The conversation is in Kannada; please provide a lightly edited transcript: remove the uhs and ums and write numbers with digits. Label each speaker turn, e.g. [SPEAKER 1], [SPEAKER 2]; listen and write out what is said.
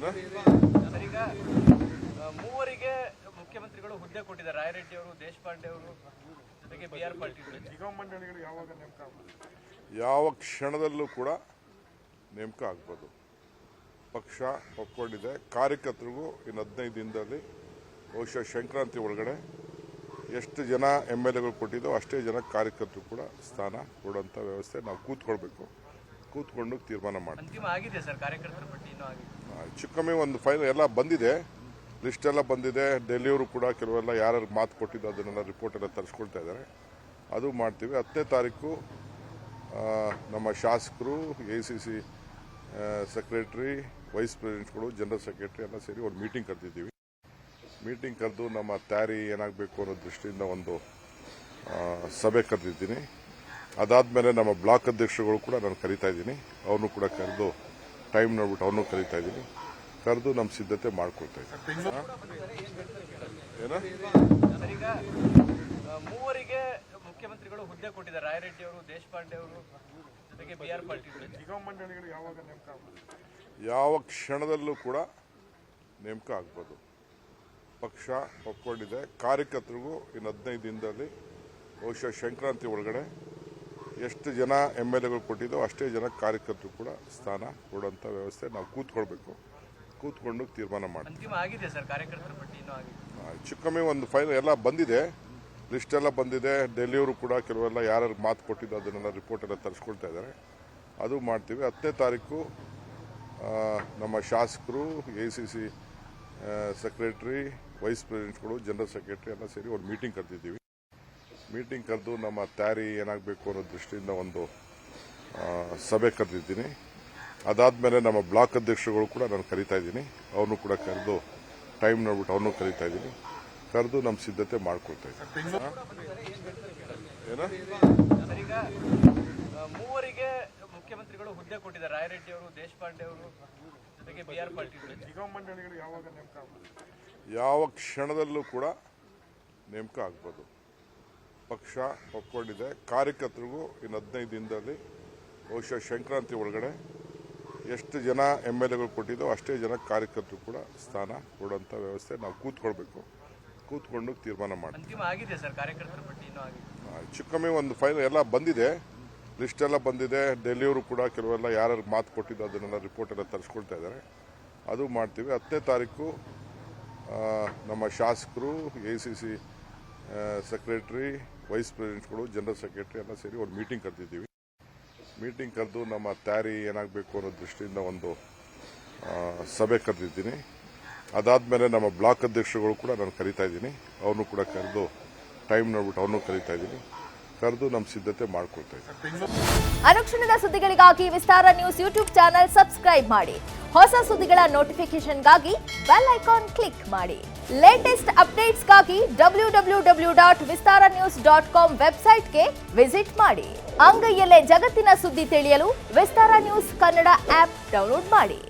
[SPEAKER 1] ಸರ್, ಈಗ ಮೂವರಿಗೆ ಮುಖ್ಯಮಂತ್ರಿಗಳು ಹುದ್ದೆ ಕೊಟ್ಟಿದ್ದಾರೆ. ರಾಯರೆಡ್ಡಿ ಅವರು, ದೇಶಪಾಂಡೆ ಅವರು, ಜೊತೆಗೆ BR ಪಾಟೀಲ್.
[SPEAKER 2] ನಿಗಮ ಮಂಡಳಿಗಳು ಯಾವಾಗ ನೇಮಕ ಆಗ್ಬೋದು?
[SPEAKER 3] ಯಾವ ಕ್ಷಣದಲ್ಲೂ ಕೂಡ ನೇಮಕ ಆಗ್ಬೋದು. ಪಕ್ಷ ಒಪ್ಕೊಂಡಿದೆ. ಕಾರ್ಯಕರ್ತರಿಗೂ ಇನ್ನು 15 ದಿನದಲ್ಲಿ ಬಹುಶಃ ಸಂಕ್ರಾಂತಿ ಒಳಗಡೆ ಎಷ್ಟು ಜನ MLAಗಳು ಕೊಟ್ಟಿದ್ದೋ ಅಷ್ಟೇ ಜನ ಕಾರ್ಯಕರ್ತರು ಕೂಡ ಸ್ಥಾನ ಕೊಡುವಂಥ ವ್ಯವಸ್ಥೆ ನಾವು ಕೂತ್ಕೊಂಡು ತೀರ್ಮಾನ ಮಾಡ್ತೀವಿ.
[SPEAKER 1] ಅಂತಿಮ ಆಗಿದೆ ಸರ್, ಕಾರ್ಯಕರ್ತರ ಪಟ್ಟಿ ಇನ್ನೂ ಆಗಿದೆ.
[SPEAKER 3] ಚಿಕ್ಕಮ್ಮಿ ಒಂದು ಫೈಲ್ ಎಲ್ಲ ಬಂದಿದೆ, ಲಿಸ್ಟ್ ಎಲ್ಲ ಬಂದಿದೆ. ಡೆಲ್ಲಿಯವರು ಕೂಡ ಕೆಲವೆಲ್ಲ ಯಾರ್ಯಾರು ಮಾತು ಕೊಟ್ಟಿದ್ದು ಅದನ್ನೆಲ್ಲ ರಿಪೋರ್ಟ್ ಎಲ್ಲ ತರಿಸ್ಕೊಳ್ತಾ ಇದ್ದಾರೆ. ಅದು ಮಾಡ್ತೀವಿ. 10ನೇ ತಾರೀಕು ನಮ್ಮ ಶಾಸಕರು, ACC ಸೆಕ್ರೆಟರಿ, ವೈಸ್ ಪ್ರೆಸಿಡೆಂಟ್ಗಳು, ಜನರಲ್ ಸೆಕ್ರೆಟರಿ ಎಲ್ಲ ಸೇರಿ ಒಂದು ಮೀಟಿಂಗ್ ಕರೆದಿದ್ದೀವಿ. ಮೀಟಿಂಗ್ ಕರೆದು ನಮ್ಮ ತಯಾರಿ ಏನಾಗಬೇಕು ಅನ್ನೋ ದೃಷ್ಟಿಯಿಂದ ಒಂದು ಸಭೆ ಕರೆದಿದ್ದೀನಿ. ಅದಾದಮೇಲೆ ನಮ್ಮ ಬ್ಲಾಕ್ ಅಧ್ಯಕ್ಷರುಗಳು ಕೂಡ ನಾನು ಕರೀತಾ ಇದ್ದೀನಿ. ಅವ್ರನ್ನೂ ಕೂಡ ಕರೆದು ಟೈಮ್ ನೋಡ್ಬಿಟ್ಟು ಅವ್ರನ್ನೂ ಕರೀತಾ ಇದ್ದೀನಿ. ಕರೆದು ನಮ್ಮ ಸಿದ್ಧತೆ ಮಾಡ್ಕೊಳ್ತಾ ಇದ್ದೀನಿ.
[SPEAKER 1] ಸರ್, ಈಗ ಮೂವರಿಗೆ ಮುಖ್ಯಮಂತ್ರಿಗಳು ಹುದ್ದೆ ಕೊಟ್ಟಿದ್ದಾರೆ. ರಾಯರೆಡ್ಡಿ ಅವರು, ದೇಶಪಾಂಡೆ ಅವರು, ಜೊತೆಗೆ BR ಪಾಟೀಲ್.
[SPEAKER 2] ನಿಗಮ ಮಂಡಳಿಗಳು ಯಾವಾಗ ನೇಮಕ ಆಗ್ಬೋದು?
[SPEAKER 3] ಯಾವ ಕ್ಷಣದಲ್ಲೂ ಕೂಡ ನೇಮಕ ಆಗ್ಬೋದು. ಪಕ್ಷ ಒಪ್ಕೊಂಡಿದೆ. ಕಾರ್ಯಕರ್ತರಿಗೂ ಇನ್ನು 15 ದಿನದಲ್ಲಿ ಬಹುಶಃ ಸಂಕ್ರಾಂತಿ ಒಳಗಡೆ ಎಷ್ಟು ಜನ MLAಗಳು ಕೊಟ್ಟಿದ್ದೋ ಅಷ್ಟೇ ಜನ ಕಾರ್ಯಕರ್ತರು ಕೂಡ ಸ್ಥಾನ ಕೊಡುವಂಥ ವ್ಯವಸ್ಥೆ ನಾವು ಕೂತ್ಕೊಂಡು ತೀರ್ಮಾನ ಮಾಡ್ತೀವಿ.
[SPEAKER 1] ಅಂತಿಮ ಆಗಿದೆ ಸರ್, ಕಾರ್ಯಕರ್ತರ ಪಟ್ಟಿ ಇನ್ನೂ ಆಗಿದೆ.
[SPEAKER 3] ಚಿಕ್ಕಮ್ಮಿ ಒಂದು ಫೈಲ್ ಎಲ್ಲ ಬಂದಿದೆ, ಲಿಸ್ಟ್ ಎಲ್ಲ ಬಂದಿದೆ. ಡೆಲ್ಲಿಯವರು ಕೂಡ ಕೆಲವೆಲ್ಲ ಯಾರ್ಯಾರು ಮಾತು ಕೊಟ್ಟಿದ್ದು ಅದನ್ನೆಲ್ಲ ರಿಪೋರ್ಟ್ ಎಲ್ಲ ತರಿಸ್ಕೊಳ್ತಾ ಇದ್ದಾರೆ. ಅದು ಮಾಡ್ತೀವಿ. 10ನೇ ತಾರೀಕು ನಮ್ಮ ಶಾಸಕರು, ACC ಸೆಕ್ರೆಟರಿ, ವೈಸ್ ಪ್ರೆಸಿಡೆಂಟ್ಗಳು, ಜನರಲ್ ಸೆಕ್ರೆಟರಿ ಎಲ್ಲ ಸೇರಿ ಒಂದು ಮೀಟಿಂಗ್ ಕರೆದಿದ್ದೀವಿ. ಮೀಟಿಂಗ್ ಕರೆದು ನಮ್ಮ ತಯಾರಿ ಏನಾಗಬೇಕು ಅನ್ನೋ ದೃಷ್ಟಿಯಿಂದ ಒಂದು ಸಭೆ ಕರೆದಿದ್ದೀನಿ. ಅದಾದಮೇಲೆ ನಮ್ಮ ಬ್ಲಾಕ್ ಅಧ್ಯಕ್ಷರುಗಳು ಕೂಡ ನಾನು ಕರೀತಾ ಇದ್ದೀನಿ. ಅವ್ರನ್ನೂ ಕೂಡ ಕರೆದು ಟೈಮ್ ನೋಡ್ಬಿಟ್ಟು ಅವ್ರನ್ನೂ ಕರೀತಾ ಇದ್ದೀನಿ. ಕರೆದು ನಮ್ಮ ಸಿದ್ಧತೆ ಮಾಡ್ಕೊಳ್ತಾ ಇದ್ದೀನಿ.
[SPEAKER 1] ಸರ್, ಈಗ ಮೂವರಿಗೆ ಮುಖ್ಯಮಂತ್ರಿಗಳು ಹುದ್ದೆ ಕೊಟ್ಟಿದ್ದಾರೆ. ರಾಯರೆಡ್ಡಿ ಅವರು, ದೇಶಪಾಂಡೆ ಅವರು, ಜೊತೆಗೆ BR ಪಾಟೀಲ್.
[SPEAKER 2] ನಿಗಮ ಮಂಡಳಿಗಳು ಯಾವಾಗ ನೇಮಕ ಆಗ್ಬೋದು?
[SPEAKER 3] ಯಾವ ಕ್ಷಣದಲ್ಲೂ ಕೂಡ ನೇಮಕ ಆಗ್ಬೋದು. ಪಕ್ಷ ಒಪ್ಕೊಂಡಿದೆ. ಕಾರ್ಯಕರ್ತರಿಗೂ ಇನ್ನು 15 ದಿನದಲ್ಲಿ ಬಹುಶಃ ಸಂಕ್ರಾಂತಿ ಒಳಗಡೆ ಎಷ್ಟು ಜನ MLAಗಳು ಕೊಟ್ಟಿದ್ದೋ ಅಷ್ಟೇ ಜನ ಕಾರ್ಯಕರ್ತರು ಕೂಡ ಸ್ಥಾನ ಕೊಡುವಂಥ ವ್ಯವಸ್ಥೆ ನಾವು ಕೂತ್ಕೊಂಡು ತೀರ್ಮಾನ ಮಾಡ್ತೀವಿ.
[SPEAKER 1] ಅಂತಿಮ ಆಗಿದೆ ಸರ್, ಕಾರ್ಯಕರ್ತರ ಪಟ್ಟಿ ಇನ್ನೂ ಆಗಿದೆ.
[SPEAKER 3] ಚಿಕ್ಕಮ್ಮಿ ಒಂದು ಫೈಲ್ ಎಲ್ಲ ಬಂದಿದೆ, ಲಿಸ್ಟ್ ಎಲ್ಲ ಬಂದಿದೆ. ಡೆಲ್ಲಿಯವರು ಕೂಡ ಕೆಲವೆಲ್ಲ ಯಾರ್ಯಾರು ಮಾತು ಕೊಟ್ಟಿದ್ದು ಅದನ್ನೆಲ್ಲ ರಿಪೋರ್ಟ್ ಎಲ್ಲ ತರಿಸ್ಕೊಳ್ತಾ ಇದ್ದಾರೆ. ಅದು ಮಾಡ್ತೀವಿ. 10ನೇ ತಾರೀಕು ನಮ್ಮ ಶಾಸಕರು, ACC ಸೆಕ್ರೆಟರಿ, ವೈಸ್ ಪ್ರೆಸಿಡೆಂಟ್ಗಳು, ಜನರಲ್ ಸೆಕ್ರೆಟರಿ ಎಲ್ಲ ಸೇರಿ ಒಂದು ಮೀಟಿಂಗ್ ಕರೆದಿದ್ದೀವಿ. ಮೀಟಿಂಗ್ ಕರೆದು ನಮ್ಮ ತಯಾರಿ ಏನಾಗಬೇಕು ಅನ್ನೋ ದೃಷ್ಟಿಯಿಂದ ಒಂದು ಸಭೆ ಕರೆದಿದ್ದೀನಿ. ಅದಾದಮೇಲೆ ನಮ್ಮ ಬ್ಲಾಕ್ ಅಧ್ಯಕ್ಷರುಗಳು ಕೂಡ ನಾನು ಕರೀತಾ ಇದ್ದೀನಿ. ಅವ್ರನ್ನೂ ಕೂಡ ಕರೆದು ಟೈಮ್ ನೋಡ್ಬಿಟ್ಟು ಅವ್ರನ್ನೂ ಕರೀತಾ ಇದ್ದೀನಿ. ಕರೆದು ನಮ್ಮ ಸಿದ್ಧತೆ ಮಾಡ್ಕೊಳ್ತಾ ಇದ್ದೀನಿ.
[SPEAKER 4] ಅನುಕ್ಷಣದ ಸುದ್ದಿಗಳಿಗಾಗಿ ವಿಸ್ತಾರ ನ್ಯೂಸ್ ಯೂಟ್ಯೂಬ್ ಚಾನೆಲ್ ಸಬ್ಸ್ಕ್ರೈಬ್ ಮಾಡಿ. ಹೊಸ ಸುದ್ದಿಗಳ ನೋಟಿಫಿಕೇಶನ್ಗಾಗಿ ಬೆಲ್ ಐಕಾನ್ ಕ್ಲಿಕ್ ಮಾಡಿ. ಲೇಟೆಸ್ಟ್ ಅಪ್ಡೇಟ್ಸ್ಗಾಗಿ www.vistaranews.com ವೆಬ್ಸೈಟ್ಗೆ ವಿಸಿಟ್ ಮಾಡಿ. ಅಂಗೈಯಲ್ಲೇ ಜಗತ್ತಿನ ಸುದ್ದಿ ತಿಳಿಯಲು ವಿಸ್ತಾರ ನ್ಯೂಸ್ ಕನ್ನಡ ಆಪ್ ಡೌನ್ಲೋಡ್ ಮಾಡಿ.